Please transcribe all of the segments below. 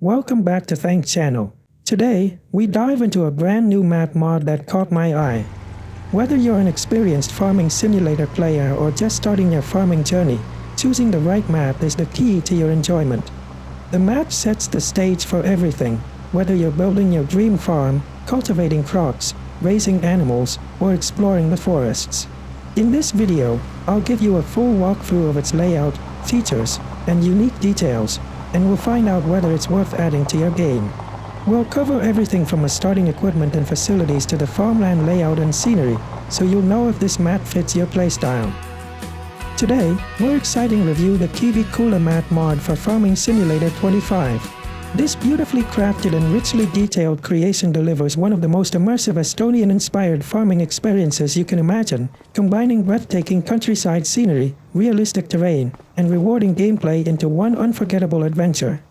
Welcome back to Thank Channel. Today, we dive into a brand new map mod that caught my eye. Whether you're an experienced farming simulator player or just starting your farming journey, choosing the right map is the key to your enjoyment. The map sets the stage for everything, whether you're building your dream farm, cultivating crops, raising animals, or exploring the forests. In this video, I'll give you a full walkthrough of its layout, features, and unique details, and we'll find out whether it's worth adding to your game. We'll cover everything from the starting equipment and facilities to the farmland layout and scenery, so you'll know if this map fits your playstyle. Today, we're excited to review the Kivi Küla map mod for Farming Simulator 25. This beautifully crafted and richly detailed creation delivers one of the most immersive Estonian-inspired farming experiences you can imagine, combining breathtaking countryside scenery, realistic terrain, and rewarding gameplay into one unforgettable adventure.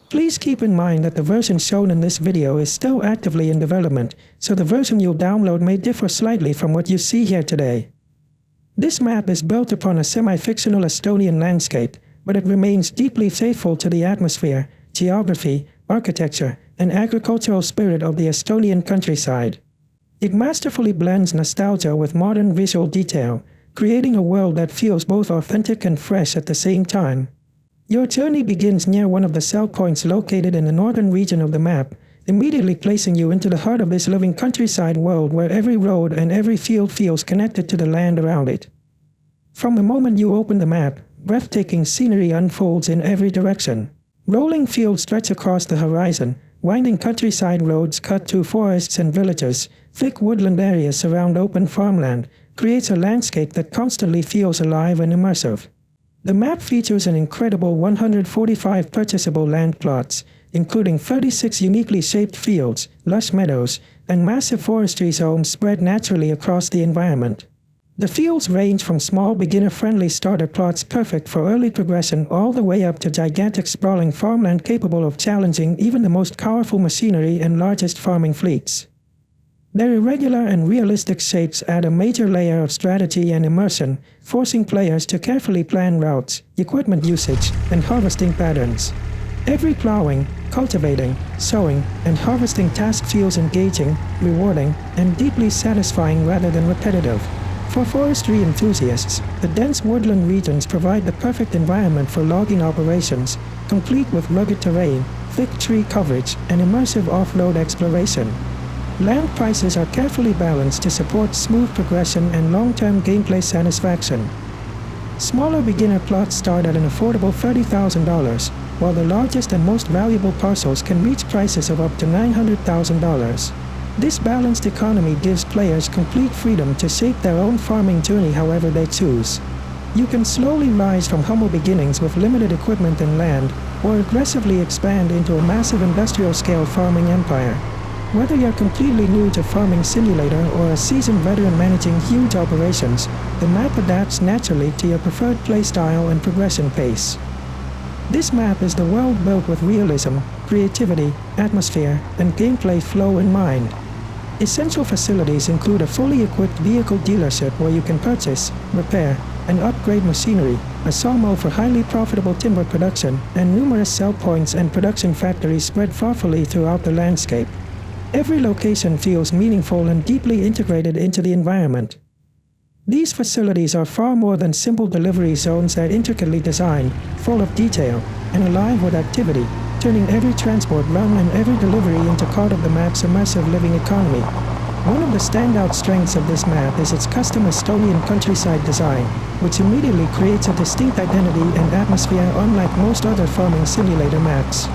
Please keep in mind that the version shown in this video is still actively in development, so the version you'll download may differ slightly from what you see here today. This map is built upon a semi-fictional Estonian landscape, but it remains deeply faithful to the atmosphere, geography, architecture, and agricultural spirit of the Estonian countryside. It masterfully blends nostalgia with modern visual detail, creating a world that feels both authentic and fresh at the same time. Your journey begins near one of the cell points located in the northern region of the map, immediately placing you into the heart of this living countryside world where every road and every field feels connected to the land around it. From the moment you open the map, breathtaking scenery unfolds in every direction. Rolling fields stretch across the horizon, winding countryside roads cut through forests and villages, thick woodland areas surround open farmland, creates a landscape that constantly feels alive and immersive. The map features an incredible 145 purchasable land plots, including 36 uniquely shaped fields, lush meadows, and massive forestry zones spread naturally across the environment. The fields range from small beginner-friendly starter plots perfect for early progression all the way up to gigantic sprawling farmland capable of challenging even the most powerful machinery and largest farming fleets. Their irregular and realistic shapes add a major layer of strategy and immersion, forcing players to carefully plan routes, equipment usage, and harvesting patterns. Every plowing, cultivating, sowing, and harvesting task feels engaging, rewarding, and deeply satisfying rather than repetitive. For forestry enthusiasts, the dense woodland regions provide the perfect environment for logging operations, complete with rugged terrain, thick tree coverage, and immersive off-road exploration. Land prices are carefully balanced to support smooth progression and long-term gameplay satisfaction. Smaller beginner plots start at an affordable $30,000, while the largest and most valuable parcels can reach prices of up to $900,000. This balanced economy gives players complete freedom to shape their own farming journey however they choose. You can slowly rise from humble beginnings with limited equipment and land, or aggressively expand into a massive industrial-scale farming empire. Whether you're completely new to Farming Simulator or a seasoned veteran managing huge operations, the map adapts naturally to your preferred playstyle and progression pace. This map is the world built with realism, creativity, atmosphere, and gameplay flow in mind. Essential facilities include a fully equipped vehicle dealership where you can purchase, repair, and upgrade machinery, a sawmill for highly profitable timber production, and numerous sell points and production factories spread thoughtfully throughout the landscape. Every location feels meaningful and deeply integrated into the environment. These facilities are far more than simple delivery zones. They're intricately designed, full of detail, and alive with activity, turning every transport run and every delivery into part of the map's immersive living economy. One of the standout strengths of this map is its custom Estonian countryside design, which immediately creates a distinct identity and atmosphere unlike most other farming simulator maps.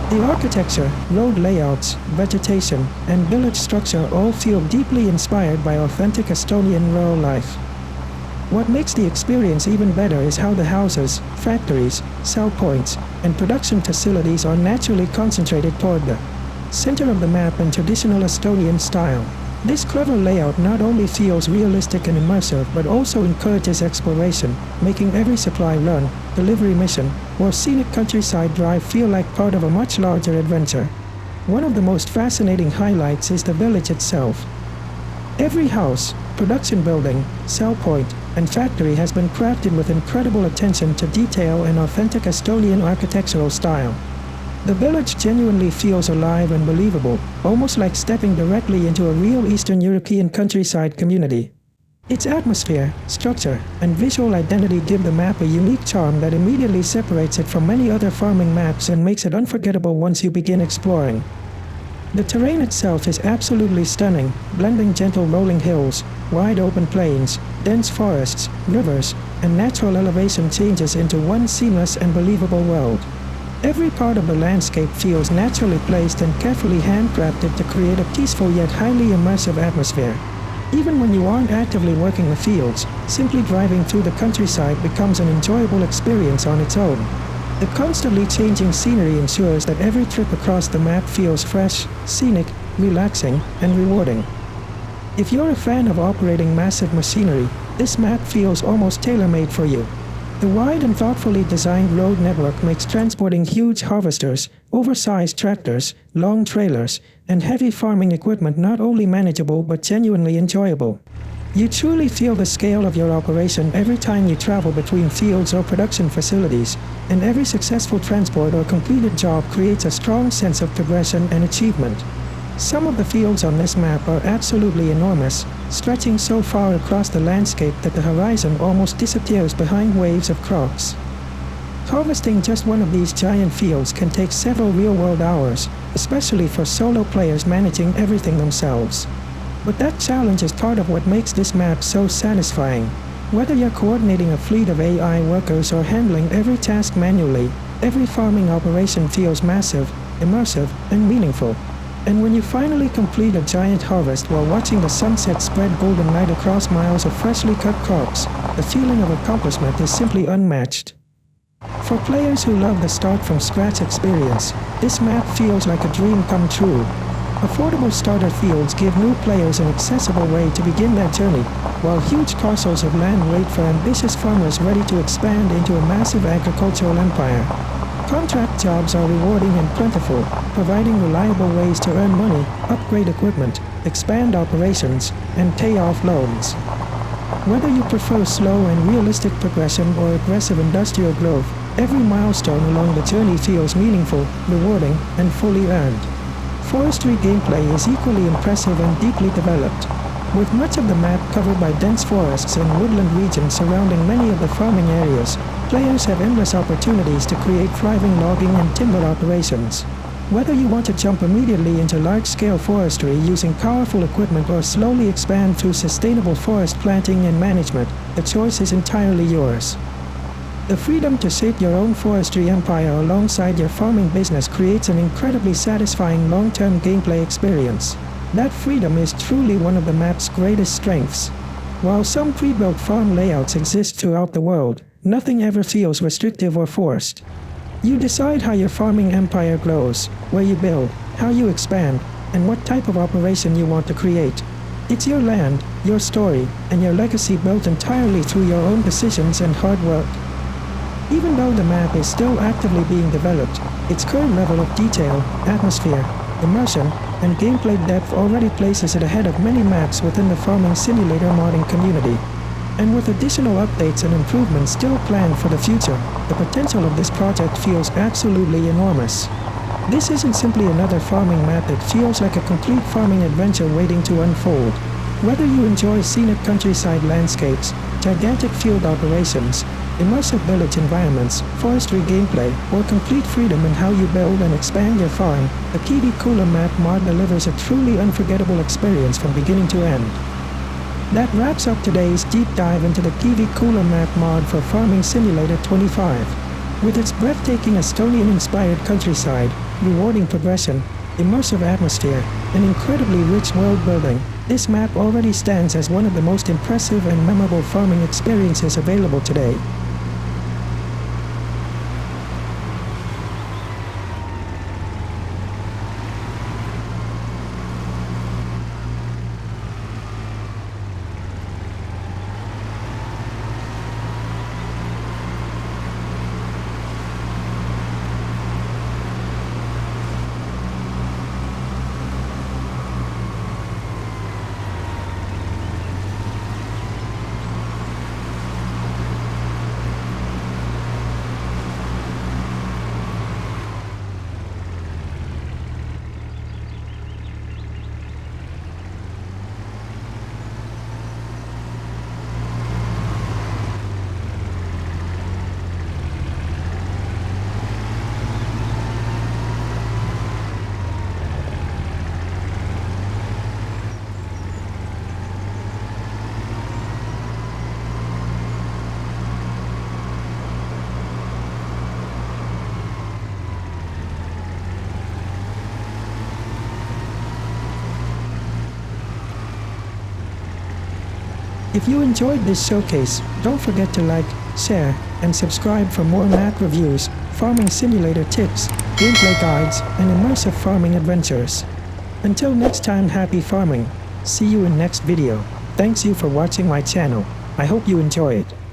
The architecture, road layouts, vegetation, and village structure all feel deeply inspired by authentic Estonian rural life. What makes the experience even better is how the houses, factories, sell points, and production facilities are naturally concentrated toward the center of the map in traditional Estonian style. This clever layout not only feels realistic and immersive but also encourages exploration, making every supply run, delivery mission, or scenic countryside drive feel like part of a much larger adventure. One of the most fascinating highlights is the village itself. Every house, production building, sell point, and factory has been crafted with incredible attention to detail and authentic Estonian architectural style. The village genuinely feels alive and believable, almost like stepping directly into a real Eastern European countryside community. Its atmosphere, structure, and visual identity give the map a unique charm that immediately separates it from many other farming maps and makes it unforgettable once you begin exploring. The terrain itself is absolutely stunning, blending gentle rolling hills, wide open plains, dense forests, rivers, and natural elevation changes into one seamless and believable world. Every part of the landscape feels naturally placed and carefully handcrafted to create a peaceful yet highly immersive atmosphere. Even when you aren't actively working the fields, simply driving through the countryside becomes an enjoyable experience on its own. The constantly changing scenery ensures that every trip across the map feels fresh, scenic, relaxing, and rewarding. If you're a fan of operating massive machinery, this map feels almost tailor-made for you. The wide and thoughtfully designed road network makes transporting huge harvesters, oversized tractors, long trailers, and heavy farming equipment not only manageable but genuinely enjoyable. You truly feel the scale of your operation every time you travel between fields or production facilities, and every successful transport or completed job creates a strong sense of progression and achievement. Some of the fields on this map are absolutely enormous, stretching so far across the landscape that the horizon almost disappears behind waves of crops. Harvesting just one of these giant fields can take several real-world hours, especially for solo players managing everything themselves. But that challenge is part of what makes this map so satisfying. Whether you're coordinating a fleet of AI workers or handling every task manually, every farming operation feels massive, immersive, and meaningful. And when you finally complete a giant harvest while watching the sunset spread golden light across miles of freshly cut crops, the feeling of accomplishment is simply unmatched. For players who love the start-from-scratch experience, this map feels like a dream come true. Affordable starter fields give new players an accessible way to begin their journey, while huge parcels of land wait for ambitious farmers ready to expand into a massive agricultural empire. Contract jobs are rewarding and plentiful, providing reliable ways to earn money, upgrade equipment, expand operations, and pay off loans. Whether you prefer slow and realistic progression or aggressive industrial growth, every milestone along the journey feels meaningful, rewarding, and fully earned. Forestry gameplay is equally impressive and deeply developed. With much of the map covered by dense forests and woodland regions surrounding many of the farming areas, players have endless opportunities to create thriving logging and timber operations. Whether you want to jump immediately into large-scale forestry using powerful equipment or slowly expand through sustainable forest planting and management, the choice is entirely yours. The freedom to shape your own forestry empire alongside your farming business creates an incredibly satisfying long-term gameplay experience. That freedom is truly one of the map's greatest strengths. While some pre-built farm layouts exist throughout the world, nothing ever feels restrictive or forced. You decide how your farming empire grows, where you build, how you expand, and what type of operation you want to create. It's your land, your story, and your legacy built entirely through your own decisions and hard work. Even though the map is still actively being developed, its current level of detail, atmosphere, immersion, and gameplay depth already places it ahead of many maps within the farming simulator modding community. And with additional updates and improvements still planned for the future, the potential of this project feels absolutely enormous. This isn't simply another farming map, it feels like a complete farming adventure waiting to unfold. Whether you enjoy scenic countryside landscapes, gigantic field operations, immersive village environments, forestry gameplay, or complete freedom in how you build and expand your farm, the Kivi Küla map mod delivers a truly unforgettable experience from beginning to end. That wraps up today's deep dive into the Kivi Küla map mod for Farming Simulator 25. With its breathtaking Estonian-inspired countryside, rewarding progression, immersive atmosphere, and incredibly rich world building, this map already stands as one of the most impressive and memorable farming experiences available today. If you enjoyed this showcase, don't forget to like, share, and subscribe for more math reviews, farming simulator tips, gameplay guides, and immersive farming adventures. Until next time, happy farming. See you in next video. Thanks you for watching my channel. I hope you enjoy it.